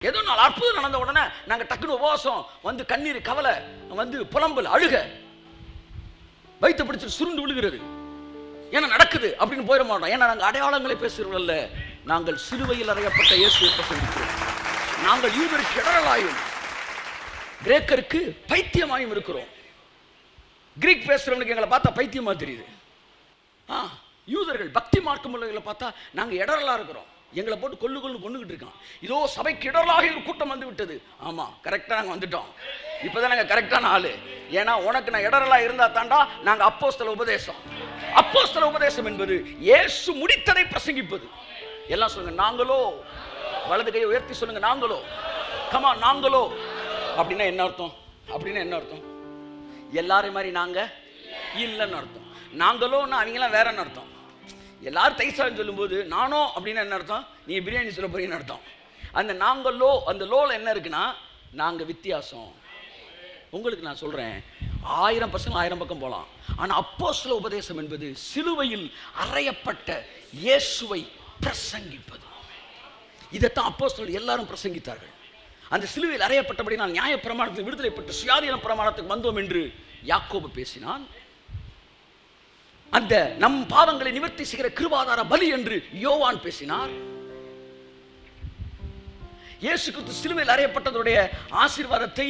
ஏதோ நாள் அற்புதம் நடந்த உடனே நாங்க டக்குனு உபவாசம் வந்து கண்ணீர் கவலை வந்து புலம்பல் அழுக வைத்து பிடிச்சு சுருண்டு விழுகிறது. ஏன்னா நடக்குது அப்படின்னு போயிட மாட்டோம். ஏன்னா நாங்கள் அடையாளங்களை பேசுகிறோம்ல, நாங்கள் சிலுவையில் அறையப்பட்ட இயேசுவை பிரசங்கிக்கிறோம். நாங்கள் யூதருக்கு இடரலாயும் கிரேக்கருக்கு பைத்தியமாயும் இருக்கிறோம். கிரீக் பேசுறவனுக்கு எங்களை பார்த்தா பைத்தியமா தெரியுது. யூதர்கள் பக்தி மார்க்கம் உள்ளவர்களை பார்த்தா நாங்கள் இடரலா இருக்கிறோம். எங்களை போட்டு கொண்டுகிட்டு இருக்கான். இதோ சபைக்கு இடரலாக ஒரு கூட்டம் வந்து விட்டது. ஆமா, கரெக்டா நாங்கள் வந்துட்டோம். இப்பதான் நாங்கள் கரெக்டான ஆளு. ஏன்னா உனக்கு நான் இடரலா இருந்தா தாண்டா நாங்க அப்போஸ்தல உபதேசம். அப்போஸ்தல உபதேசம் என்பது இயேசு முடித்ததை பிரசங்கிப்பது. எல்லாம் சொல்லுங்க நாங்களோ. வலது கையை உயர்த்தி சொல்லுங்க நாங்களோ. கமா நாங்களோ. அப்படின்னா என்ன அர்த்தம்? அப்படின்னா என்ன அர்த்தம்? எல்லாரும் மாதிரி நாங்க இல்லைன்னு அர்த்தம். நாங்களோன்னா அவங்களாம் வேறன்னு அர்த்தம். எல்லாரும் தைசான்னு சொல்லும்போது நானோ அப்படின்னா என்ன அர்த்தம்? நீ பிரியாணி சொல்ல போறீங்கன்னு அர்த்தம். அந்த நாங்களோ, அந்த லோல என்ன இருக்குன்னா நாங்க வித்தியாசம். உங்களுக்கு நான் சொல்றேன், 1000 பசங்க 1000 பக்கம் போகலாம். ஆனா அப்போஸ்தல உபதேசம் என்பது சிலுவையில் அறையப்பட்ட இயேசுவை பிரசங்கிப்பது. இதைத்தான் அப்போஸ்தலர்கள் எல்லாரும் பிரசங்கித்தார்கள். அந்த சிலுவையில் அறையப்பட்டபடி நான் நியாய பிரமாணத்தை விடுதலை பெற்று சுயாதீன பிரமாணத்துக்கு வந்தோம் என்று யாக்கோபு பேசினான். அந்த நம் பாவங்களை நிவர்த்தி செய்கிற கிருபாதார பலி என்று யோவான் பேசினார். இயேசு கிறிஸ்து சிலுவையில் அறையப்பட்டதுடைய ஆசீர்வாதத்தை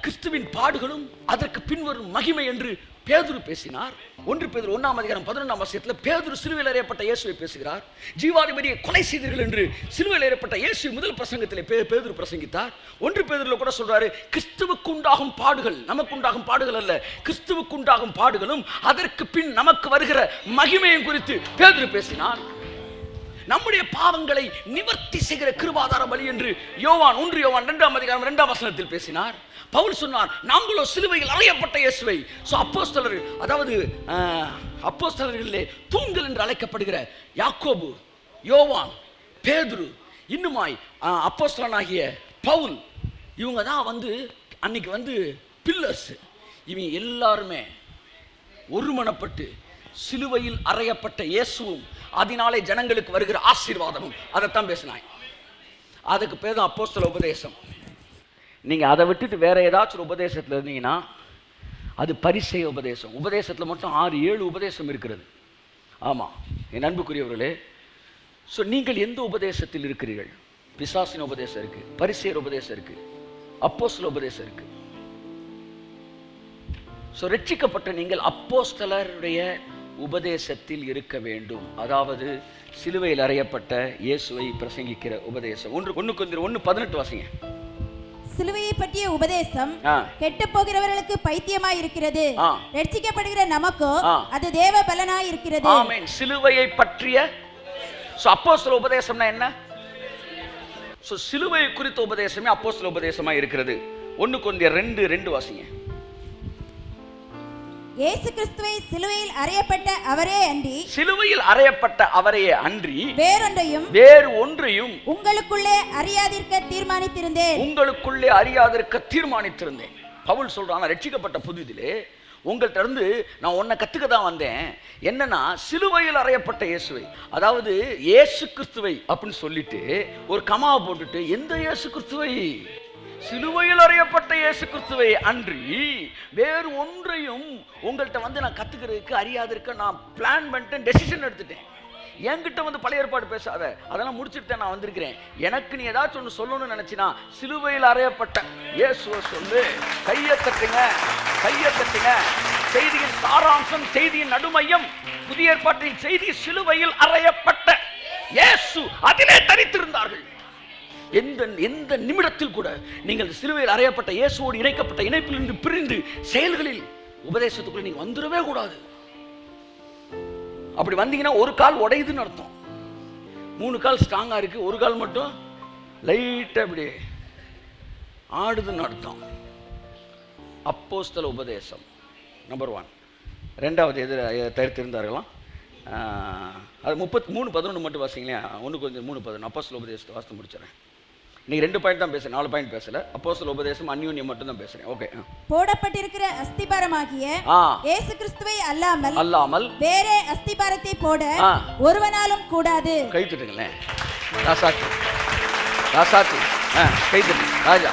கிறிஸ்துவின் பாடுகளும் அதற்கு பின்வரும் மகிமை என்று பேதுரு பேசினார். 1 பேதுரு 1:11 பேதுரு சிலுவையில் அறையப்பட்ட இயேசுவை பேசுகிறார். ஜீவாதிபதியை கொலை செய்தீர்கள் என்று சிலுவையில் அறையப்பட்ட இயேசு முதல் பிரசங்கத்திலே பேதுரு பிரசங்கித்தார். 1 பேதுருல கூட சொல்றாரு, கிறிஸ்துவுக்கு உண்டாகும் பாடுகள், நமக்கு உண்டாகும் பாடுகள் அல்ல, கிறிஸ்துவுக்கு உண்டாகும் பாடுகளும் அதற்கு பின் நமக்கு வருகிற மகிமையும் குறித்து பேதுரு பேசினார். நம்முடைய பாவங்களை நிவர்த்தி செய்கிற கிருபாதார பலி என்று யோவான் 1 யோவான் 2:2 பேசினார். பவுல் சொன்னார், நாங்களோ சிலுவையில் அறையப்பட்ட இயேசுவை. அப்போஸ்தலர்கள், அதாவது அப்போஸ்தலர்களிலே தூண்கள் என்று அழைக்கப்படுகிற யாக்கோபு, யோவான், பேதுரு, இன்னுமாய் அப்போஸ்தலனாகிய பவுல், இவங்க தான் வந்து அன்னைக்கு வந்து பில்லர்ஸ். இவங்க எல்லாருமே ஒருமனப்பட்டு சிலுவையில் அறையப்பட்ட இயேசுவும் அதனாலே ஜனங்களுக்கு வருகிற ஆசீர்வாதமும் அதைத்தான் பேசினாய். அதுக்கு பேர் தான் அப்போஸ்தல உபதேசம். நீங்க அதை விட்டுட்டு வேற ஏதாச்சும் உபதேசத்தில் இருந்தீங்கன்னா அது பரிசேய உபதேசம். உபதேசத்தில் மட்டும் 6-7 உபதேசம் இருக்கிறது. ஆமா என் அன்புக்குரியவர்களே, நீங்கள் எந்த உபதேசத்தில் இருக்கிறீர்கள்? பிசாசின் உபதேசம் இருக்கு, பரிசேயர் உபதேசம் இருக்கு, அப்போஸ்தல உபதேசம் இருக்கு. ரட்சிக்கப்பட்ட நீங்கள் அப்போஸ்தலருடைய உபதேசத்தில் இருக்க வேண்டும். அதாவது சிலுவையில் அறையப்பட்ட இயேசுவை பிரசங்கிக்கிற உபதேசம். 1 கொரிந்தியர் 1:18 வாசிங்க. சிலுவையை பற்றிய உபதேசம் கெட்டு போகிறவர்களுக்கு பைத்தியமாய் இருக்கிறது, ரட்சிக்கப்படுகிற நமக்கோ அது தேவ பலனாய் இருக்கிறது. ஆமென். சிலுவையை பற்றிய அப்போஸ்தல உபதேசம்னா என்ன? சிலுவை குறித்த உபதேசமே அப்போஸ்தல உபதேசமா இருக்கிறது. 1 கொரிந்தியர் 2:2 வாசிங்க. இயேசு கிறிஸ்துவை சிலுவையில் அறையப்பட்ட அவரே அன்றி, சிலுவையில் அறையப்பட்ட அவரே அன்றி வேறு ஒன்றையும் உங்களுக்குள்ளே அறியாதிருக்க தீர்மானித்திருந்தேன். உங்களுக்குள்ளே அறியாதிருக்க தீர்மானித்திருந்தேன். பவுல் சொல்றான், ரட்சிக்கப்பட்ட புதிதிலே உங்கள்கிட்ட இருந்து நான் உன்னை கத்துக்க தான் வந்தேன். என்னன்னா சிலுவையில் அறையப்பட்ட இயேசுவை, அதாவது இயேசு கிறிஸ்துவை அப்படின்னு சொல்லிட்டு ஒரு கமாவை போட்டுட்டு எந்த இயேசு கிறிஸ்துவை? சிலுவையில் அறையப்பட்ட இயேசு கிறிஸ்துவை அன்றி வேறு ஒன்றையும் உங்கள்கிட்ட வந்து நான் கத்துக்கிறதுக்கு அறியாதிருக்க நான் பிளான் பண்ணிட்டேன், டெசிஷன் எடுத்துட்டேன். என்கிட்ட வந்து பழைய ஏற்பாடு பேசாத, அதெல்லாம் முடிச்சுட்டு நான் வந்திருக்கிறேன். எனக்கு நீ ஏதாச்சும் ஒன்று சொல்லணும்னு நினைச்சினா சிலுவையில் அறையப்பட்ட இயேசுவை சொல்லு. கையை தட்டுங்க, கையை தட்டுங்க. செய்தியின் சாராம்சம், செய்தியின் நடுமையம், புதிய ஏற்பாட்டின் செய்தி சிலுவையில் அறையப்பட்ட இயேசு, அதிலே தரித்திருந்தார்கள். எந்த நிமிடத்தில் கூட நீங்கள் சிலுவையில் அறையப்பட்ட இயேசுவோடு இணைக்கப்பட்ட இணைப்பில் இருந்து பிரிந்து செயல்களில் உபதேசத்துக்குள்ள நீங்க வந்துடவே கூடாது. அப்படி வந்தீங்கன்னா ஒரு கால் உடையுதுன்னு அர்த்தம். 3 கால் ஸ்ட்ராங்கா இருக்கு, ஒரு கால் மட்டும் லைட்டா அப்படி ஆடுதுன்னு அர்த்தம். அப்போஸ்தல உபதேசம் நம்பர் 1. 2வது தரித்திருந்தார்களாம். அது 33:11 மட்டும் வாசிங்களேன். 1 கொரிந்தியர் 3:11 அப்போஸ்தல உபதேசத்தை வாசித்து முடிச்சிடறேன். நீ 2 பாயிண்ட் தான் பேசுறேன், 4 பாயிண்ட் பேசல. அப்போஸ்தல உபதேசம் அந்யோன்யம் மட்டும் தான் பேசுறேன். ஓகே. போடப்பட்டிருக்கிற அஸ்திபாரமாகிய இயேசு கிறிஸ்துவை அல்லாமல் வேறே அஸ்திபாரத்தை போட ஒருவனாலும் கூடாது. கை தட்டுங்களேன். ராசாத்தி கைத்தட்டு ராஜா,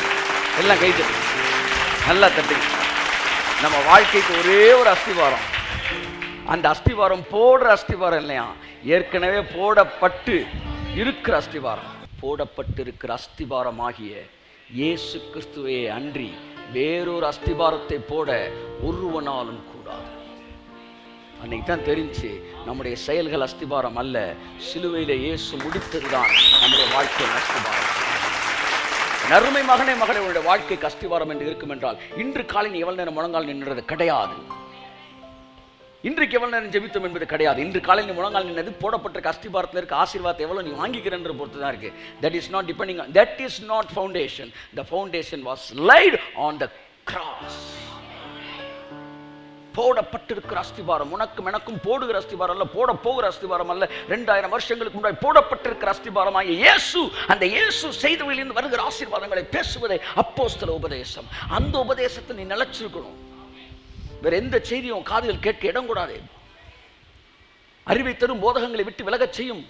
எல்லாம் கைத்தட்டு, நல்லா தட்டு. நம்ம வாழ்க்கைக்கு ஒரே ஒரு அஸ்திவாரம், அந்த அஸ்திவாரம் போடுற அஸ்திவாரம் இல்லையா, ஏற்கனவே போடப்பட்டு இருக்கிற அஸ்திவாரம். போடப்பட்டு இருக்கிற அஸ்திவாரம் ஆகிய இயேசு கிறிஸ்துவே அன்றி வேறொரு அஸ்திவாரத்தை போட ஒருவனாலும் கூடாது. அன்னைக்கு தான் தெரிஞ்சு நம்முடைய செயல்கள் அஸ்திபாரம் அல்ல, சிலுவையில இயேசு முடித்ததுதான் நம்முடைய வாழ்க்கையின் அஸ்திபாரம். நறுமை மகனே மகளே, உன்னுடைய வாழ்க்கைக்கு அஸ்திவாரம் என்று இருக்கும் என்றால் இன்று காலை நீ எவ்வளவு நேரம் முழங்கால் நின்றது கிடையாது. இன்றைக்கு எவ்வளவு நேரம் ஜெபித்தோம் என்பது கிடையாது. இன்று காலையில் நீ முழங்கால் நின்னது போடப்பட்டிருக்க அஸ்திபாரத்தில் இருக்க ஆசீர்வாதத்தை எவ்வளவு நீ வாங்கிக்கிறன்ற பொறுத்து தான் இருக்கு. That is not depending on, that is not foundation. The foundation was laid on the cross. போடப்பட்டிருக்கிற அஸ்திபாரம் உனக்கும் எனக்கும் போடுகிற அஸ்திபாரம் அல்ல, போட போகிற அஸ்திபாரம் அல்ல. 2000 வருஷங்களுக்கு முன்னாடி போடப்பட்டிருக்கிற அஸ்திபாரமாகிய இயேசு, அந்த இயேசு செய்தவையிலிருந்து வருகிற ஆசீர்வாதங்களை பேசுவதே அப்போஸ்தல உபதேசம். அந்த உபதேசத்தை நீ நிலைச்சிருக்கணும். வேற எந்த செய்தியும் காதுகள் கேட்க இடம் கூடாது. அறிவை தரும் போதகங்களை விட்டு விலகச் செய்யும்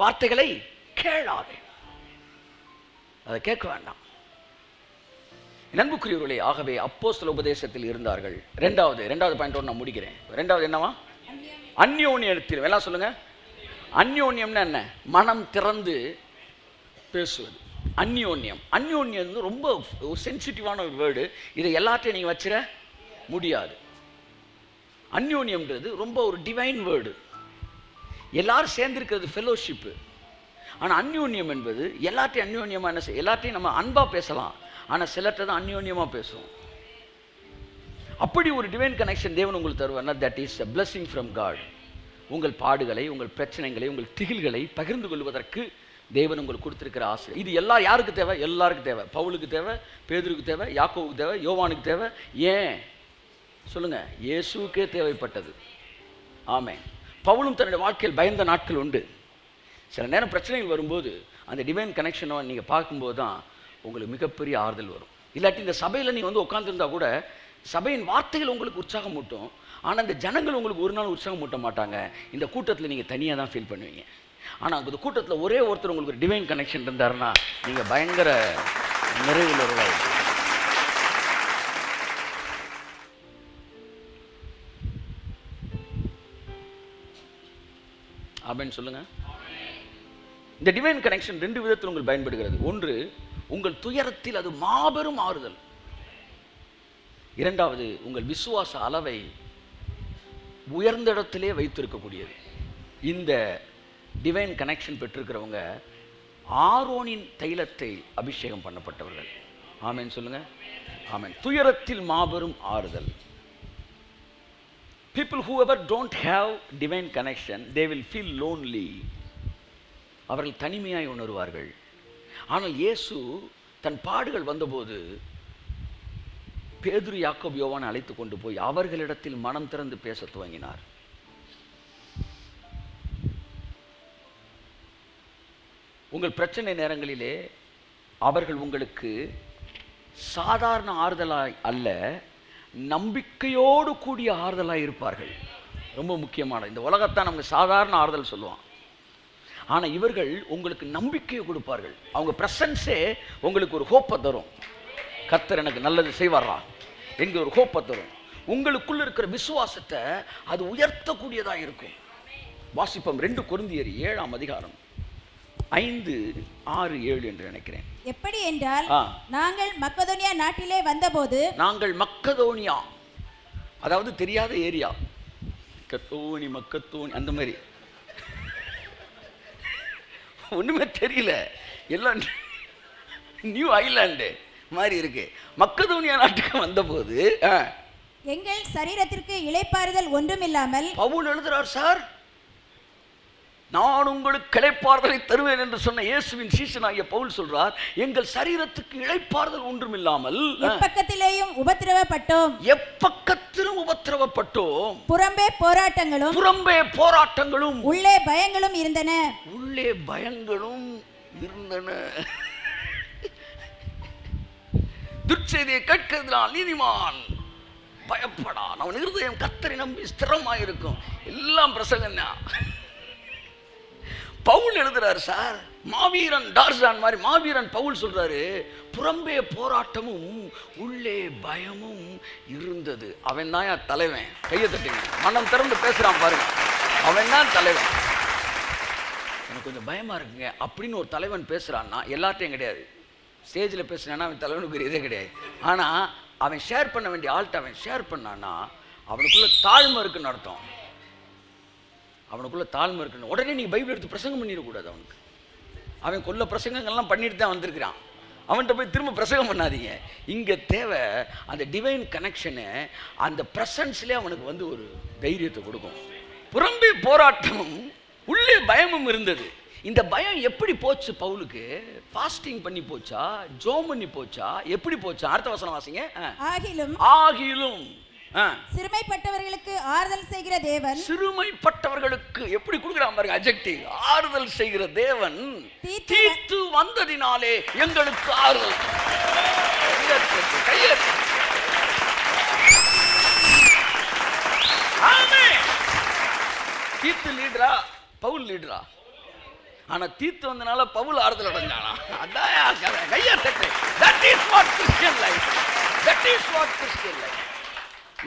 வார்த்தைகளை கேளாதே, அதை கேட்க வேண்டாம். நண்புக்குரியவர்களே, ஆகவே அப்போஸ்தல உபதேசத்தில் இருந்தார்கள். ரெண்டாவது பாயிண்ட் நான் முடிக்கிறேன். ரெண்டாவது என்னவா? அந்யோன்யத்தில். எல்லாம் சொல்லுங்க. அந்யோன்யம்னா என்ன? மனம் திறந்து பேசுவது. அந்யோன்யம் ரொம்ப சென்சிட்டிவான ஒரு வேர்டு. இதை எல்லாத்தையும் நீங்க வச்சிட முடியாது. அந்யோன்யம்ன்றது ரொம்ப ஒரு டிவைன் வேர்டு. எல்லாரும் சேர்ந்திருக்கிறது ஃபெலோஷிப்பு. ஆனால் அந்யோன்யம் என்பது எல்லாத்தையும் அந்யோன்யமா என்ன செய்ய, எல்லாத்தையும் நம்ம அன்பா பேசலாம், ஆனால் சிலர்கிட்ட தான் அந்யோன்யமா பேசுவோம். அப்படி ஒரு டிவைன் கனெக்ஷன் தேவன் உங்களுக்கு தருவார்னா that is a blessing from God. உங்கள் பாடுகளை, உங்கள் பிரச்சனைகளை, உங்கள் திகில்களை பகிர்ந்து கொள்வதற்கு தேவன் உங்களுக்கு கொடுத்திருக்கிற ஆசை. இது யாருக்கு தேவை? எல்லாருக்கும் தேவை. பவுலுக்கு தேவை, பேதுருக்கு தேவை, யாக்கோவுக்கு தேவை, யோவானுக்கு தேவை. ஏன் சொல்லுங்க? இயேசுக்கே தேவைப்பட்டது. ஆமென். பவுலும் தன்னுடைய வாழ்க்கையில் பயந்த நாட்கள் உண்டு. சில நேரம் பிரச்சனைகள் வரும்போது அந்த டிவைன் கனெக்ஷனை நீங்கள் பார்க்கும்போது தான் உங்களுக்கு மிகப்பெரிய ஆறுதல் வரும். இல்லாட்டி இந்த சபையில் நீங்கள் உட்காந்துருந்தா கூட சபையின் வார்த்தைகள் உங்களுக்கு உற்சாகம் மூட்டும், ஆனால் இந்த ஜனங்கள் உங்களுக்கு ஒரு நாள் உற்சாகம் மூட்ட மாட்டாங்க. இந்த கூட்டத்தில் நீங்கள் தனியாக தான் ஃபீல் பண்ணுவீங்க. ஆனால் அந்த கூட்டத்தில் ஒரே ஒருத்தர் உங்களுக்கு ஒரு டிவைன் கனெக்ஷன் இருந்தாருன்னா நீங்கள் பயங்கர நிறைவுள்ளவர்களாக. அப்படின்னு சொல்லுங்க. இந்த டிவைன் கனெக்ஷன் 2 விதத்தில் உங்களுக்கு பயன்படுகிறது. ஒன்று, உங்கள் துயரத்தில் அது மாபெரும் ஆறுதல். இரண்டாவது, உங்கள் விசுவாச அளவை உயர்ந்த இடத்திலே வைத்திருக்கக்கூடியது. இந்த டிவைன் கனெக்ஷன் பெற்றிருக்கிறவங்க ஆரோனின் தைலத்தை அபிஷேகம் பண்ணப்பட்டவர்கள். ஆமென் சொல்லுங்க. ஆமென். துயரத்தில் மாபெரும் ஆறுதல். People whoever don't have divine connection, they will feel lonely. அவர்கள் தனிமையாய் உணர்வார்கள். ஆனால் இயேசு தன் பாடுகள் வந்தபோது பேதுரு, யாக்கோபு, யோவானை அழைத்து கொண்டு போய் அவர்களிடத்தில் மனம் திறந்து பேச துவங்கினார். உங்கள் பிரச்சனை நேரங்களிலே அவர்கள் உங்களுக்கு சாதாரண ஆறுதலாய் அல்ல, நம்பிக்கையோடு கூடிய ஆறுதலாக இருப்பார்கள். ரொம்ப முக்கியமான, இந்த உலகத்தான் நமக்கு சாதாரண ஆறுதல் சொல்லுவான், ஆனால் இவர்கள் உங்களுக்கு நம்பிக்கையை கொடுப்பார்கள். அவங்க பிரசன்ஸே உங்களுக்கு ஒரு ஹோப்பை தரும். கர்த்தர் எனக்கு நல்லது செய்வாரா என்கிற ஒரு ஹோப்பை தரும். உங்களுக்குள்ள இருக்கிற விசுவாசத்தை அது உயர்த்தக்கூடியதாக இருக்கும். வாசிப்போம் 2 கொரிந்தியர் 7ஆம் அதிகாரம் 5, 6, 7 என்று நினைக்கிறேன். எப்படி என்றால், நாங்கள் மக்கதோனியா நாட்டிலே வந்தபோது, நாங்கள் மக்கதோனியா, அதாவது தெரியாத ஏரியா, கத்தோனி மக்கத்தோனி அந்த மாதிரி ஒண்ணுமே தெரியல, எல்லாம் நியூ ஐலாண்டு மாதிரி இருக்கு. மக்கதோனியா நாட்டுக்கு வந்தபோது எங்கள் சரீரத்திற்கு இளைப்பாறுதல் ஒன்றுமில்லாமல், பவுல் எழுதுறார், சார் நான் உங்களுக்கு இளைப்பாறுதலை தருவேன் என்று சொன்ன இயேசுவின் சீஷனாகிய பவுல் சொல்றார், எங்கள் சரீரத்துக்கு இளைப்பாறுதல் ஒன்றுமில்லாமல் எப்பக்கத்திலேயும் உபத்திரவப்பட்டோம், புறம்பே போராட்டங்களும் உள்ளே பயங்களும் இருந்தன. துர்ச்செய்தியை கேட்கிறதுனால் நீதிமான் பயப்படான், அவன் இருதயம் கர்த்தரை நம்பி ஸ்திரமாயிருக்கும். எல்லாம் பிரசங்கம்னா பவுல் எழுதுறாரு சார், மாவீரன் டார்சான் மாதிரி மாவீரன் பவுல் சொல்றாரு, புறம்பே போராட்டமும் உள்ளே பயமும் இருந்தது. அவன் தான் தலைவன். கையை தட்டுங்க, மனம் திறந்து பேசுறான் பாருங்க, அவன் தான் தலைவன். எனக்கு கொஞ்சம் பயமா இருக்குங்க அப்படின்னு ஒரு தலைவன் பேசுறான்னா எல்லாத்தையும் கிடையாது. ஸ்டேஜில் பேசுனான்னா அவன் தலைவனுக்கு இதே கிடையாது. ஆனால் அவன் ஷேர் பண்ண வேண்டிய ஆள்கிட்ட அவன் ஷேர் பண்ணான்னா அவனுக்குள்ள தாழ்மை இருக்குன்னு அர்த்தம். அவனுக்குள்ள தாழ்மை இருக்குன்னு உடனே நீ பைபிள் எடுத்து பிரசங்கம் பண்ணிடக்கூடாது. அவன் கொல்ல பிரசங்கங்கள்லாம் பண்ணிட்டு தான் வந்திருக்கிறான். அவன்கிட்ட போய் திரும்ப பிரசங்கம் பண்ணாதீங்க. இங்கே தேவை அந்த டிவைன் கனெக்ஷனு, அந்த ப்ரெசன்ஸ்லேயே அவனுக்கு வந்து ஒரு தைரியத்தை கொடுக்கும். புறம்பே போராட்டமும் உள்ளே பயமும் இருந்தது. இந்த பயம் எப்படி போச்சு பவுலுக்கு? ஃபாஸ்டிங் பண்ணி போச்சா, ஜோம் பண்ணி போச்சா, எப்படி போச்சா? அடுத்த வசனம் வாசிங்க. ஆகிலும் சிறுமைப்பட்டவர்களுக்கு ஆறுதல் செய்கிற தேவன், சிறுமைப்பட்டவர்களுக்கு எப்படி கொடுக்குறான் பாருங்க அட்ஜெக்டிவ், ஆறுதல் செய்கிற தேவன் தீத்து வந்ததினாலே எங்களுக்கு ஆறுதல். தீத்து லீடரா பவுல் லீடரா? ஆனா தீத்து வந்தனால பவுல் ஆறுதல் அடைஞ்சானா? அதான் கையை தட்டு. That is what Christian life. That is what Christian life.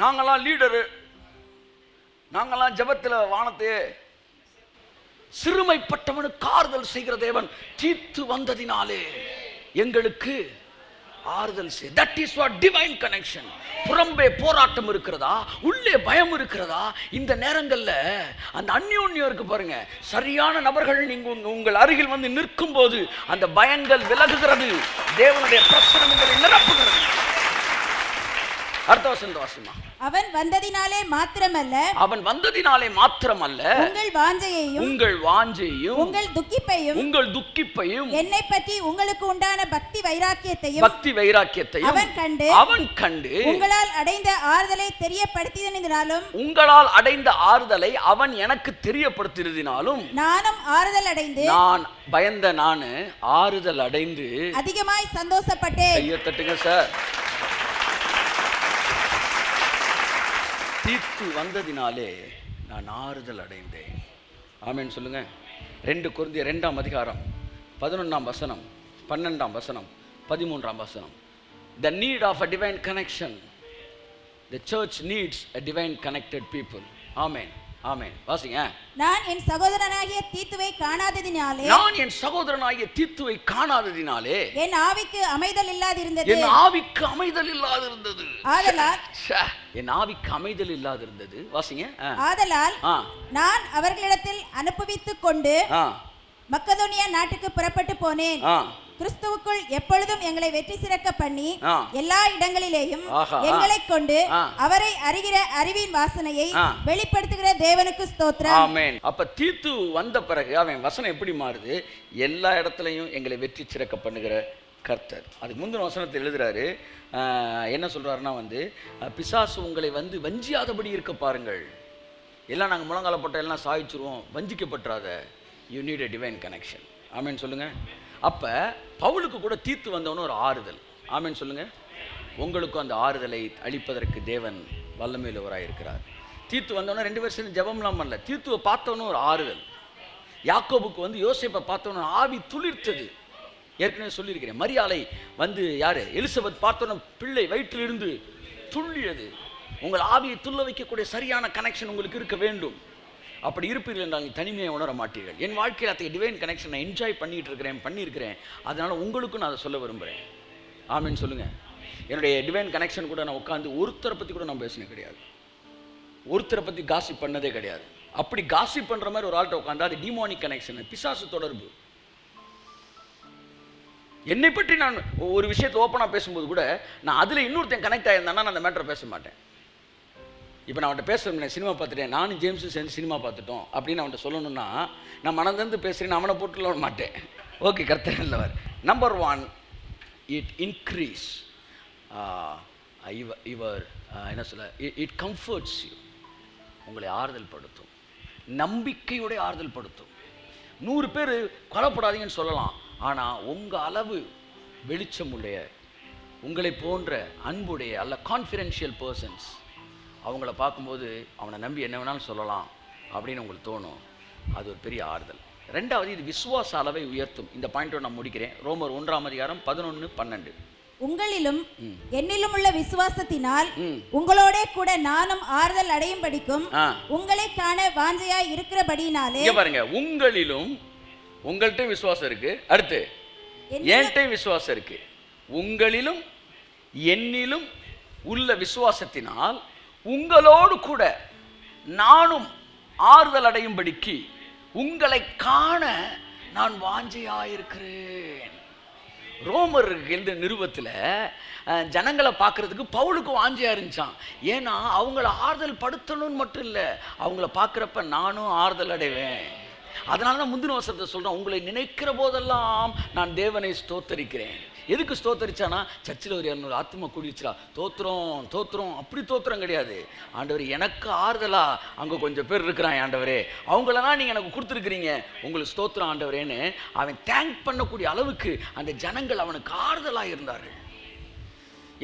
நாங்களாம் லீடரு, நாங்களாம் ஜபத்தில் வானத்தையே. சிறுமைப்பட்டவனுக்கு ஆறுதல் செய்கிற தேவன் தீத்து வந்ததினாலே எங்களுக்கு ஆறுதல் செய். That is what divine connection. புறம்பே போராட்டம் இருக்கிறதா, உள்ளே பயம் இருக்கிறதா? இந்த நேரங்களில் அந்த அந்யோன்யம் இருக்கு பாருங்க. சரியான நபர்கள் நீங்க உங்கள் அருகில் வந்து நிற்கும் போது அந்த பயங்கள் விலகுகிறது. தேவனுடைய பிரசன்னம் உங்களை நிரப்புகிறது. அடுத்த வசனம் வாசிமா. அவன் வந்ததினாலே மாத்திரமல்ல, அவன் வந்ததினாலே மாத்திரமல்ல, உங்கள் வாஞ்சையையும் உங்கள் துக்கிப்பையும் என்னை பற்றி உங்களுக்கு உண்டான பக்தி வைராக்கியத்தையும் அவன் கண்டு உங்களால் அடைந்த ஆறுதலை தெரியப்படுத்தினாலும், உங்களால் அடைந்த ஆறுதலை அவன் எனக்கு தெரியப்படுத்தினாலும் நானும் ஆறுதல் அடைந்து, நான் பயந்த நானு ஆறுதல் அடைந்து அதிகமாய் சந்தோஷப்பட்டேன். கையை தட்டுங்க சார். தீத்து வந்ததினாலே நான் ஆறுதல் அடைந்தேன். ஆமென் சொல்லுங்க. 2 கொரிந்தியர் 2ஆம் அதிகாரம் 11ஆம் வசனம், 12ஆம் வசனம், 13ஆம் வசனம். The need of a divine connection. The church needs a divine connected people. ஆமென், ஆமென். வாசிங்க. நான் என் சகோதரனாகிய தீத்துவை காணாததினாலே என் ஆவிக்கு அமைதல் இல்லாதிருந்தது. வாசிங்க. ஆதலால் நான் அவர்களிடத்தில் அனுப்புவித்துக் கொண்டு மக்கதோனியா நாட்டுக்கு புறப்பட்டு போனேன். கிறிஸ்துவுக்குள் எப்பொழுதும் எங்களை வெற்றி சிறக்க பண்ணி எல்லா இடங்களிலேயும் எங்களை கொண்டு அவரை அறிகிற அறிவின் வாசனையை வெளிப்படுத்துகிற தேவனுக்கு ஸ்தோத்திரம். ஆமென். அப்ப தீத்து வந்த பிறகு அவன் வசனம் எப்படி மாறுது? எல்லா இடத்துலையும் எங்களை வெற்றி சிறக்க பண்ணுகிற கர்த்தர். அதுக்கு முந்தின வசனத்தை எழுதுறாரு. என்ன சொல்றாருன்னா வந்து, பிசாசு உங்களை வந்து வஞ்சியாதபடி இருக்க பாருங்கள். எல்லாம் நாங்கள் முழங்கால போட்ட எல்லாம் சாய்ச்சிருவோம், வஞ்சிக்கப்பட்டுறாத. You need a divine connection. Amen சொல்லுங்க. அப்போ பவுலுக்கு கூட தீத்து வந்தவனு ஒரு ஆறுதல். ஆமென் சொல்லுங்க. உங்களுக்கும் அந்த ஆறுதலை அளிப்பதற்கு தேவன் வல்லமையுள்ளவராக இருக்கிறார். தீத்து வந்தவன 2 பேர் சேர்ந்து ஜெபம்லாம் பண்ணல. தீத்துவை பார்த்தவனும் ஒரு ஆறுதல். யாக்கோபுக்கு வந்து யோசேப்பை பார்த்தவன ஆவி துளிர்த்தது. ஏற்கனவே சொல்லியிருக்கிறேன். மரியாளை வந்து யாரு? எலிசபெத் பார்த்தவன பிள்ளை வயிற்றிலிருந்து துள்ளியது. உங்கள் ஆவியை துள்ள வைக்கக்கூடிய சரியான கனெக்ஷன் உங்களுக்கு இருக்க வேண்டும். அப்படி இருப்பீர்கள் என்றால் நீங்கள் தனிமையை உணர மாட்டீர்கள். என் வாழ்க்கையில் அத்தகைய டிவைன் கனெக்ஷன் நான் என்ஜாய் பண்ணியிருக்கிறேன். அதனால் உங்களுக்கும் நான் அதை சொல்ல விரும்புகிறேன். ஆமென் சொல்லுங்கள். என்னுடைய டிவைன் கனெக்ஷன் கூட நான் உட்காந்து ஒருத்தரை பற்றி கூட நான் பேசினது கிடையாது. ஒருத்தரை பற்றி காசிப் பண்ணதே கிடையாது. அப்படி காசிப் பண்ணுற மாதிரி ஒரு ஆள்கிட்ட உட்காந்து அது டிமானிக் கனெக்ஷன், பிசாசு தொடர்பு. என்னை பற்றி நான் ஒரு விஷயத்தை ஓப்பனாக பேசும்போது கூட நான் அதில் இன்னொருத்தன் கனெக்ட் ஆகியிருந்தானா நான் அந்த மேட்டரை பேச மாட்டேன். இப்போ நான் அவன்கிட்ட பேசுகிறேன், சினிமா பார்த்துட்டேன், நானும் ஜேம்ஸும் சேர்ந்து சினிமா பார்த்துட்டோம் அப்படின்னு அவன்கிட்ட சொல்லணும்னா நான் மனதிலிருந்து பேசுகிறேன், அவனை போட்டுல மாட்டேன். ஓகே, கர்த்தர் நல்லவர். நம்பர் 1, இட் இன்க்ரீஸ் யுவர் என்ன சொல்ல, இட் கம்ஃபர்ட்ஸ் யூ. உங்களை ஆறுதல் படுத்தும், நம்பிக்கையோட ஆறுதல் படுத்தும். 100 பேர் கொலைப்படாதீங்கன்னு சொல்லலாம், ஆனால் உங்கள் அளவு வெளிச்சம் உடைய, உங்களை போன்ற அன்புடைய அல்ல கான்ஃபிடென்ஷியல் பர்சன்ஸ், அவங்கள பார்க்கும்போது அவனை நம்பி என்ன வேணாலும் சொல்லலாம் அப்படின்னு உங்களுக்கு தோணும். அது ஒரு பெரிய ஆறுதல். ரெண்டாவது, இது விசுவாச அளவை உயர்த்தும். இந்த பாயிண்டோட நான் முடிக்கிறேன். ரோமர் 1:11-12. உங்களிலும் என்னிலும் உள்ள விசுவாசத்தினால் உங்களோட கூட நானும் ஆறுதல் அடையும் படிக்கும் உங்களை காண வாஞ்சையாய் இருக்கிறபடினாலே. பாருங்க, உங்களிலும், உங்கள்கிட்ட விசுவாசம் இருக்கு. அடுத்து என்கிட்ட விசுவாசம் இருக்கு. உங்களிலும் என்னிலும் உள்ள விசுவாசத்தினால் உங்களோடு கூட நானும் ஆறுதல் அடையும்படிக்கு உங்களை காண நான் வாஞ்சையாயிருக்கிறேன். ரோமர் எழுத நிருபத்தில் ஜனங்களை பார்க்கறதுக்கு பவுலுக்கு வாஞ்சியா இருந்துச்சான். ஏன்னா அவங்கள ஆறுதல் படுத்தணும்னு மட்டும் இல்லை, அவங்கள பார்க்குறப்ப நானும் ஆறுதல் அடைவேன். அதனால தான் முந்தின வசனத்தை சொல்கிறேன், உங்களை நினைக்கிற போதெல்லாம் நான் தேவனை ஸ்தோத்தரிக்கிறேன். எதுக்கு ஸ்தோத்தரிச்சானா, சர்ச்சில் ஒரு 200 ஆத்மா கூடிடுச்சுரா, தோத்துறோம் தோத்துறோம். அப்படி தோத்துறோம் கிடையாது. ஆண்டவர் எனக்கு ஆறுதலா அங்கே கொஞ்சம் பேர் இருக்கிறான் ஆண்டவரே, அவங்களெல்லாம் நீங்கள் எனக்கு கொடுத்துருக்குறீங்க, உங்களுக்கு ஸ்தோத்திரம் ஆண்டவரேன்னு அவன் தேங்க் பண்ணக்கூடிய அளவுக்கு அந்த ஜனங்கள் அவனுக்கு ஆறுதலாக இருந்தார்கள்.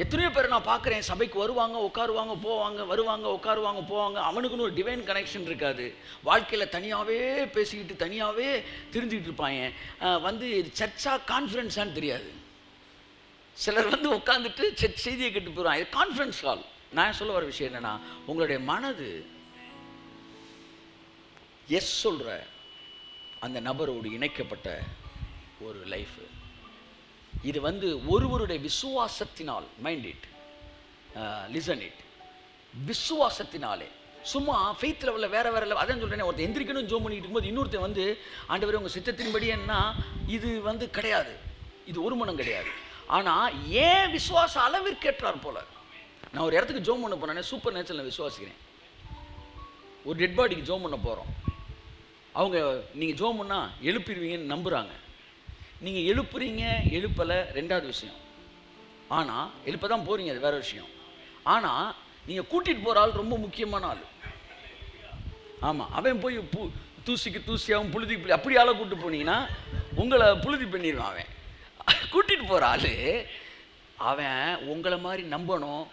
எத்தனையோ பேர் நான் பார்க்குறேன், சபைக்கு வருவாங்க, உட்காருவாங்க, போவாங்க, வருவாங்க, உட்காருவாங்க, போவாங்க. அவனுக்குன்னு ஒரு டிவைன் கனெக்ஷன் இருக்காது. வாழ்க்கையில் தனியாகவே பேசிக்கிட்டு தனியாகவே தெரிஞ்சுக்கிட்டு இருப்பாங்க. வந்து இது சர்ச்சா கான்ஃபரன்ஸான்னு தெரியாது. சிலர் வந்து உட்காந்துட்டு செய்தியை கேட்டு போகிறான். இது கான்ஃபரன்ஸ் ஹால். நான் சொல்ல வர விஷயம் என்னென்னா, உங்களுடைய மனது எஸ் சொல்கிற அந்த நபரோடு இணைக்கப்பட்ட ஒரு லைஃபு. இது வந்து ஒருவருடைய விசுவாசத்தினால், மைண்ட் இட், லிசன் இட், விசுவாசத்தினாலே. சும்மா ஃபெய்த் லெவலில் வேறு வேறு லெவல். அதான் சொல்கிறேன், ஒருத்தர் எந்திரிக்கணும் ஜோம் பண்ணிட்டு இருக்கும்போது இன்னொருத்தர் வந்து ஆண்டவரே உங்கள் சித்தத்தின்படி என்ன, இது வந்து கிடையாது, இது ஒரு மனம் கிடையாது. ஆனால் ஏன் விசுவாச அளவிற்கு ஏற்றார் போல. நான் ஒரு இடத்துக்கு ஜோம் பண்ண போனேன், சூப்பர் நேச்சரில் விசுவாசிக்கிறேன். ஒரு டெட் பாடிக்கு ஜோம் பண்ண போகிறோம். அவங்க நீங்கள் ஜோம் பண்ணால் எழுப்பிடுவீங்கன்னு நம்புகிறாங்க. நீங்கள் எழுப்புறீங்க எழுப்பலை ரெண்டாவது விஷயம். ஆனால் எழுப்ப தான் போகிறீங்க, அது வேறு விஷயம். ஆனால் நீங்கள் கூட்டிகிட்டு போகிற ஆள் ரொம்ப முக்கியமான ஆள். ஆமாம், அவன் போய் தூசிக்கு தூசியாகவும் புழுதிக்கு அப்படி ஆளை கூப்பிட்டு போனீங்கன்னா உங்களை புழுதி பண்ணிடுவான். அவன் கூட்டிகிட்டு போகிற ஆள் அவன் உங்களை மாதிரி நம்பணும்.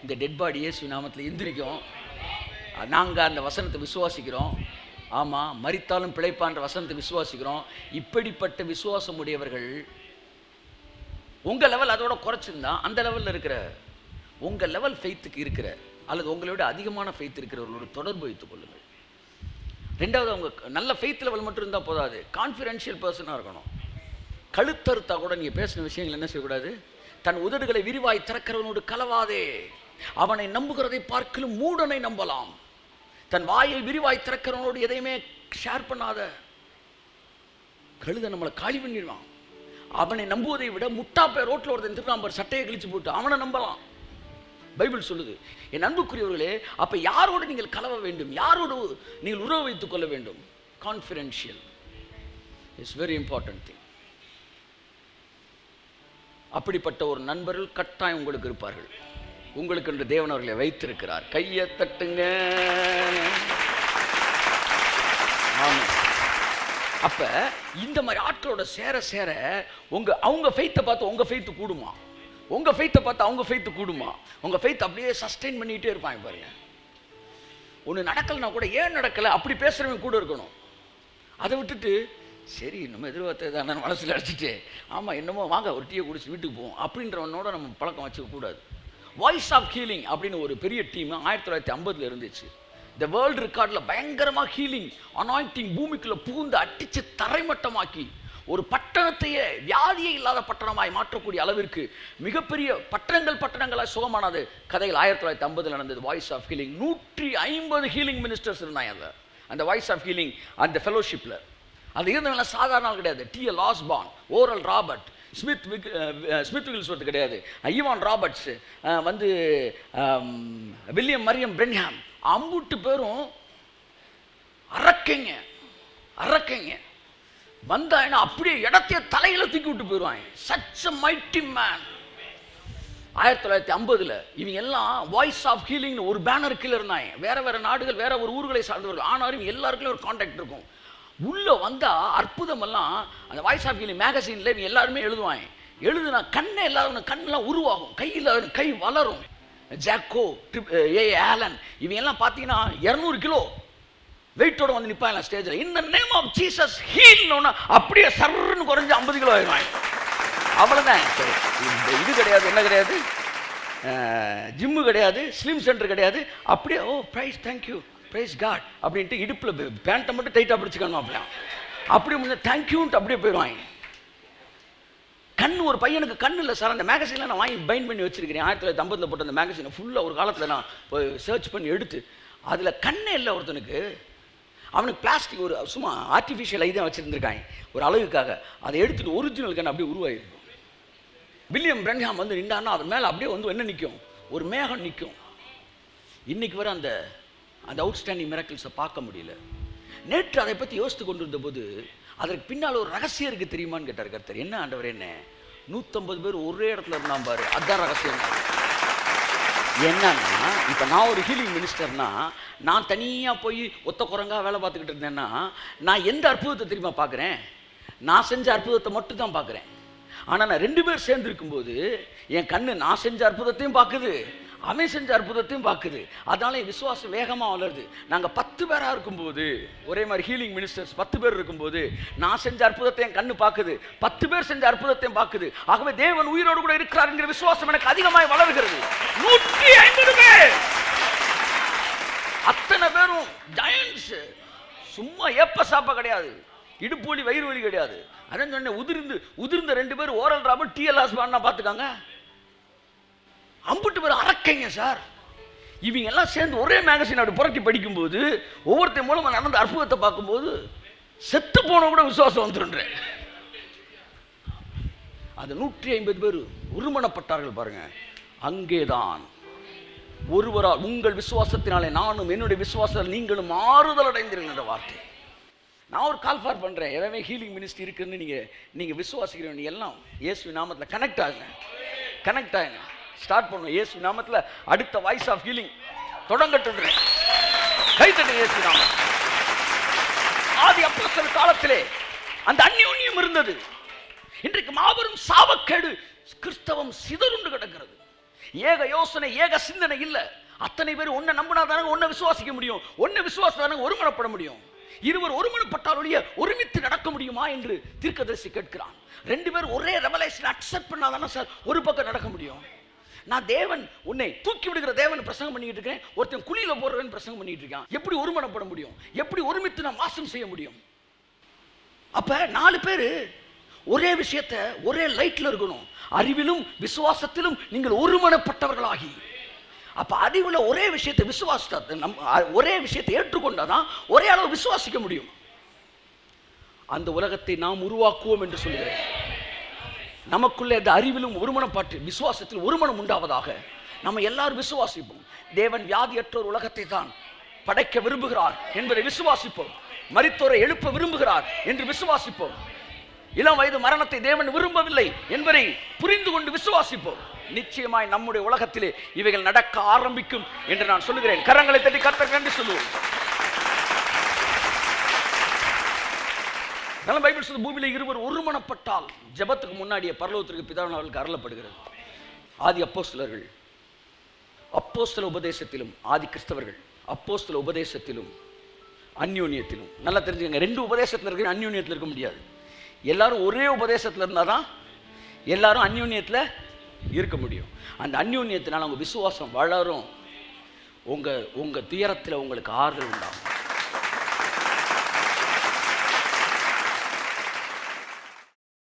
இந்த டெட் பாடி இயேசு நாமத்தில் எந்திரிக்கும், நாங்கள் அந்த வசனத்தை விசுவாசிக்கிறோம். ஆமாம், மரித்தாலும் பிழைப்பான்ற வசனத்தை விசுவாசிக்கிறோம். இப்படிப்பட்ட விசுவாசம் உடையவர்கள் உங்கள் லெவல் அதோட குறைச்சிருந்தா அந்த லெவலில் இருக்கிற உங்கள் லெவல் ஃபெய்த்துக்கு இருக்கிற அல்லது உங்களோட அதிகமான ஃபெய்த் இருக்கிறவர்களோட தொடர்பு வைத்துக் கொள்ளுங்கள். ரெண்டாவது, அவங்க நல்ல ஃபெய்த் லெவல் மட்டும் இருந்தால் போதாது, கான்ஃபிடென்ஷியல் பர்சனாக இருக்கணும். கழுத்தறுத்தா கூட நீங்கள் பேசின விஷயங்கள் என்ன செய்யக்கூடாது, தன் உதடுகளை விரிவாய் திறக்கிறவனோடு கலவாதே, அவனை நம்புகிறதை பார்க்கலும் மூடனை நம்பலாம். தன் வாயை விரிவாய் திறக்கிறவனோடு எதையுமே ஷேர் பண்ணாத. கழுதை நம்மளை காலி பண்ணிடுவான். அவனை நம்புவதை விட முட்டா பேர் ரோட்டில் ஒருத்தன் திருநாம்பர் சட்டையை கிழிச்சு போட்டு அவனை நம்பலாம். பைபிள் சொல்லுது. என் அன்புக்குரியவர்களே, அப்போ யாரோடு நீங்கள் கலவ வேண்டும், யாரோடு நீங்கள் உறவு வைத்துக் கொள்ள வேண்டும்? Confidential is very important thing. அப்படிப்பட்ட ஒரு நண்பர்கள் கட்டாயம் உங்களுக்கு இருப்பார்கள். உங்களுக்கு என்று தேவன் அவர்களை வைத்திருக்கிறார். கையை தட்டுங்க. அப்ப இந்த மாதிரி ஆட்களோட சேர சேர அவங்க ஃபெய்த்தை பார்த்து உங்க ஃபெய்த்து கூடுமா, உங்க ஃபெய்த்தை பார்த்து அவங்க ஃபெய்த்து கூடுமா, உங்க ஃபெய்த் அப்படியே சஸ்டெயின் பண்ணிட்டே இருப்பாங்க. பாருங்க, ஒன்று நடக்கலைன்னா கூட ஏன் நடக்கலை அப்படி பேசுறவங்க கூட இருக்கணும். அதை விட்டுட்டு சரி நம்ம எதிர்பார்த்தது தானே மனசில் அடிச்சுட்டு ஆமாம் என்னமோ வாங்க ஒரு டீயை குடிச்சு வீட்டுக்கு போவோம் அப்படின்றவனோட நம்ம பழக்கம் வச்சுக்கக்கூடாது. வாய்ஸ் ஆஃப் ஹீலிங் அப்படின்னு ஒரு பெரிய டீம் 1950 இருந்துச்சு. இந்த வேர்ல்டு ரெக்கார்டில் பயங்கரமாக ஹீலிங் அனாயிண்டிங் பூமிக்குள்ளே பூந்து அடித்து தரைமட்டமாக்கி ஒரு பட்டணத்தையே வியாதியே இல்லாத பட்டணமாய் மாற்றக்கூடிய அளவிற்கு மிகப்பெரிய பட்டணங்களாக சுகமானது கதைகள் 1950 நடந்தது. Voice of healing 150 healing ministers இருந்தாங்க அந்த வாய்ஸ் ஆஃப் ஹீலிங் அந்த ஃபெலோஷிப்பில். அது இருந்தவங்க சாதாரண கிடையாது. T.L. ஆஸ்பான், ஓரல் ராபர்ட், ஸ்மித் வில்ஸ்வர்த் கிடையாது, ஈவான் ராபர்ட்ஸ், வந்து வில்லியம் மரியம் பிரென்ஹாம், அம்புட்டு பேரும் அரக்கைங்க வந்தாங்கன்னா அப்படியே இடத்தையே தலையில தூக்கி விட்டு போயிடுவாங்க. Such a mighty man. 1950 இவங்க எல்லாம் வாய்ஸ் ஆஃப் ஹீலிங்னு ஒரு பேனர் கீழே இருந்தாங்க. வேற நாடுகள், வேற ஒரு ஊர்களை சார்ந்தவர்கள். ஆனாலும் எல்லாருக்குமே ஒரு கான்டாக்ட் இருக்கும். உள்ளே வந்தால் அற்புதமெல்லாம் அந்த வாய்ஸ் ஆஃப் ஹீலிங் மேகசினில் இவங்க எல்லாருமே எழுதுவாங்க. எழுதுனா கண்ணே இல்லாதவங்க கண்ணெல்லாம் உருவாகும், கை இல்லாத கை வளரும். ஜாக்கோ, ஏ ஆலன் இவங்க எல்லாம் பார்த்தீங்கன்னா 200 கிலோ வெயிட்டோட வந்து நிற்பாங்க ஸ்டேஜில். இந்த நேம் ஆஃப் ஜீசஸ் ஹீல்னோன்னா அப்படியே சர்ன்னு குறைஞ்சி 50 கிலோ ஆயிடுவாங்க. அவ்வளோதான். சரி, இது கிடையாது, என்ன கிடையாது, ஜிம்மு கிடையாது, ஸ்லிம் சென்டர் கிடையாது. அப்படியே ஓ ப்ரைஸ் தேங்க்யூ ப்ரைஸ் காட் அப்படின்ட்டு இடுப்பில் பேண்ட்டை மட்டும் டைட்டாக பிடிச்சிக்கணும். அப்படியே முடிஞ்ச தேங்க்யூன்ட்டு அப்படியே போயிடுவாங்க. கண் ஒரு பையனுக்கு கண் இல்லை சார். அந்த மேகசினில் நான் வாங்கி பைண்ட் பண்ணி வச்சிருக்கிறேன். 1950 போட்ட அந்த மேகசினை ஃபுல்லாக ஒரு காலத்தில் நான் சர்ச் பண்ணி எடுத்து அதில் கண்ணே இல்லை ஒருத்தனுக்கு. அவனுக்கு பிளாஸ்டிக் ஒரு சும்மா ஆர்டிஃபிஷியல் ஐதான் வச்சுருந்துருக்காங்க ஒரு அழகுக்காக. அதை எடுத்துகிட்டு ஒரிஜினல் கண் அப்படியே உருவாயிருக்கும். வில்லியம் பிரன்ஹாம் வந்து நின்றான்னா அது மேலே அப்படியே வந்து என்ன நிற்கும், ஒரு மேகம் நிற்கும். இன்றைக்கி வர அந்த அவுட்ஸ்டாண்டிங் மிராக்கிள்ஸை பார்க்க முடியல. நேற்று அதை பற்றி யோசித்து கொண்டு இருந்தபோது அதற்கு பின்னால் ஒரு ரகசியம் இருக்குது தெரியுமான்னு கேட்டார் கர்த்தர். என்ன ஆண்டவர், என்ன 150 பேர் ஒரே இடத்துல இருந்தான் பாரு, அதுதான் ரகசியம். என்னன்னா இப்போ நான் ஒரு ஹீலிங் மினிஸ்டர்னா நான் தனியாக போய் ஒத்த குரங்கா வேலை பார்த்துக்கிட்டு இருந்தேன்னா நான் எந்த அற்புதத்தை தெரியுமா பார்க்குறேன், நான் செஞ்ச அற்புதத்தை மட்டும் தான் பார்க்குறேன். ஆனால் நான் 2 பேர் சேர்ந்து இருக்கும்போது என் கண்ணு நான் செஞ்ச அற்புதத்தையும் பார்க்குது, அவன் செஞ்ச அற்புதத்தையும் பார்க்குது. அதனால என் விசுவாசம் வேகமாக வளருது. நாங்கள் 10 பேராக இருக்கும்போது, ஒரே மாதிரி ஹீலிங் மினிஸ்டர்ஸ் 10 பேர் இருக்கும்போது நான் செஞ்ச அற்புதத்தை என் கண்ணு பார்க்குது, 10 பேர் செஞ்ச அற்புதத்தையும் பார்க்குது. ஆகவே தேவன் உயிரோடு கூட இருக்கிறாருங்கிற விசுவாசம் எனக்கு அதிகமாக வளர்கிறது. 150 பேர், அத்தனை பேரும் ஜாயன்ட்ஸ். சும்மா ஏப்ப சாப்பா கிடையாது, இடுப்பு வலி வயிறு வலி கிடையாது. அதான் சொன்னேன், உதிர்ந்த 2 பேர் ஓரல் ராபர்ட் டிஎல்ஆஸ் பாடினா பார்த்துக்காங்க. 50 பேர் அரக்கைங்க சார். இவங்க எல்லாம் சேர்ந்து ஒரே மேகசின் அப்படி புரட்டி படிக்கும்போது ஒவ்வொருத்தர் மூலமாக நடந்த அற்புதத்தை பார்க்கும்போது செத்து போன கூட விசுவாசம் வந்துருன்றேன். அது 150 பேர் ஒருமனப்பட்டார்கள் பாருங்க. அங்கேதான் ஒருவரால் உங்கள் விசுவாசத்தினாலே நானும் என்னுடைய விசுவாசத்தில் நீங்களும் மாறுதல் அடைந்திருக்கின்ற வார்த்தை. நான் ஒரு கால் ஃபார் பண்ணுறேன். எல்லாமே ஹீலிங் மினிஸ்ட்ரி இருக்குன்னு நீங்கள் விசுவாசிக்கிறவங்க எல்லாம் இயேசு நாமத்தில் கனெக்ட் ஆகுங்க. ஸ்டார்ட் பண்ணுவோம் இயேசு நாமத்தில். அடுத்த வாய்ஸ் ஆஃப் ஹீலிங் தொடங்கட்டுன்றேன். கைத்தட்டு இயேசு நாமம். ஆதி அப்போஸ்தலர் காலத்திலே அந்த அந்யோன்யம் இருந்தது. இன்றைக்கு மாபெரும் சாபக்கேடு, கிறிஸ்தவம் சிதறுண்டு கிடக்கிறது. ஏக யோசனை, ஏக சிந்தனை இல்லை. அத்தனை பேர் ஒன்றை நம்பினாதானே ஒன்றை விசுவாசிக்க முடியும், ஒன்றை விசுவாசத்தானே ஒருமனப்பட முடியும். இருவர் ஒருமனப்பட்டால் ஒழிய ஒருமித்து நடக்க முடியுமா என்று தீர்க்கதரிசி கேட்கிறான். 2 பேர் ஒரே ரெவலேஷன் அக்செப்ட் பண்ணாதானே சார் ஒரு பக்கம் நடக்க முடியும். நான் தேவன் உன்னை தூக்கி விடுகிற தேவன் பிரசங்கம் பண்ணிட்டு இருக்கேன், ஒருத்தன் குழியில போடுறவன் பிரசங்கம் பண்ணிட்டு இருக்கான். எப்படி ஒருமனப்பட முடியும், எப்படி ஒருமித்து நான் வாசம் செய்ய முடியும்? அப்ப 4 பேர் ஒரே விஷயத்தை ஒரே லைட்ல இருக்கணும். அறிவிலும் விசுவாசத்திலும் நீங்கள் ஒருமனப்பட்டவர்களாகி, அப்ப அறிவுல ஒரே விஷயத்தை ஒரே விஷயத்தை ஏற்றுக்கொண்டாதான் ஒரே அளவு விசுவாசிக்க முடியும். அந்த உலகத்தை நாம் உருவாக்குவோம் என்று சொல்கிறேன். நமக்குள்ளே அந்த அறிவிலும் ஒருமனப்பாட்டு விசுவாசத்தில் ஒருமனம் உண்டாவதாக நம்ம எல்லாரும் விசுவாசிப்போம். தேவன் வியாதியற்றோர் உலகத்தை தான் படைக்க விரும்புகிறார் என்பதை விசுவாசிப்போம். மரித்தோரை எழுப்ப விரும்புகிறார் என்று விசுவாசிப்போம். இளம் வயது மரணத்தை தேவன் விரும்பவில்லை என்பதை புரிந்து கொண்டு விசுவாசிப்போம். நிச்சயமாய் நம்முடைய உலகத்திலே இவைகள் நடக்க ஆரம்பிக்கும் என்று நான் சொல்லுகிறேன். கரங்களை தட்டி கர்த்தருக்கு நன்றி சொல்லுவோம். நல்ல பைபிள் சொல்லுது, பூமியில இருவர் ஒருமனப்பட்டால் ஜெபத்துக்கு முன்னாடியே பரலோகத்திற்கு பிதாவின் அவர்களுக்கு அருளப்படுகிறது. ஆதி அப்போஸ்தலர்கள் அப்போஸ்தல உபதேசத்திலும், ஆதி கிறிஸ்தவர்கள் அப்போஸ்தல உபதேசத்திலும் அந்யோன்யத்திலும். நல்லா தெரிஞ்சுக்கங்க, 2 உபதேசத்தில் இருக்கிற அந்யோன்யத்தில் இருக்க முடியாது. எல்லாரும் ஒரே உபதேசத்தில் இருந்தால் தான் எல்லாரும் அந்யோன்யத்தில் இருக்க முடியும். அந்த அந்யோன்யத்தினால் உங்கள் விசுவாசம் வளரும். உங்கள் துயரத்தில் உங்களுக்கு ஆறுதல் உண்டாகும்.